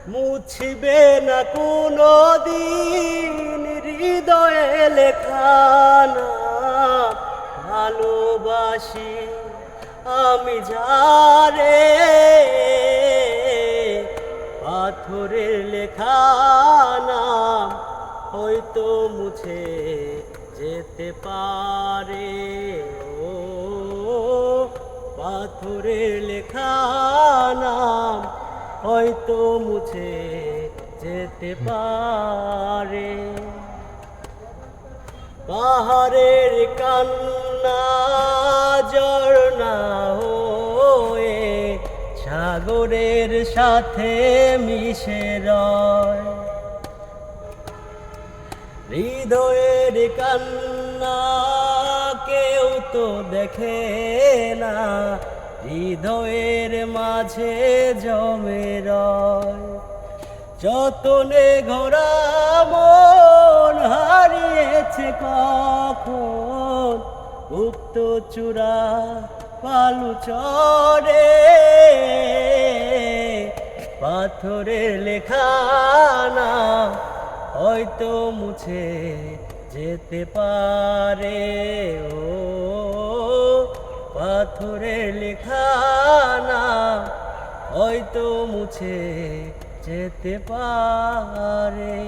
মুছবে না কোনো দিন হৃদয়ে লেখা নাম। ভালোবাসি আমি যারে, পাথরের লেখা নাম হয়তো মুছে যেতে পারে। ও পাথরের লেখা নাম হয়তো মুছে যেতে পারে। পাহাড়ের কান্না ঝরনা হয়ে সাগরের সাথে মিশে রয়। হৃদয়ের কান্না কেউ তো দেখে না, হৃদয়ের মাঝে জমে রয়। যতনে ঘোরা মন হারিয়েছে কখন, উক্ত চূড়া পালু চরে। পাথরের লেখা নাম হয়তো মুছে যেতে পারে। ও পাথরের লেখা নাম হয়তো মুছে যেতে পারে।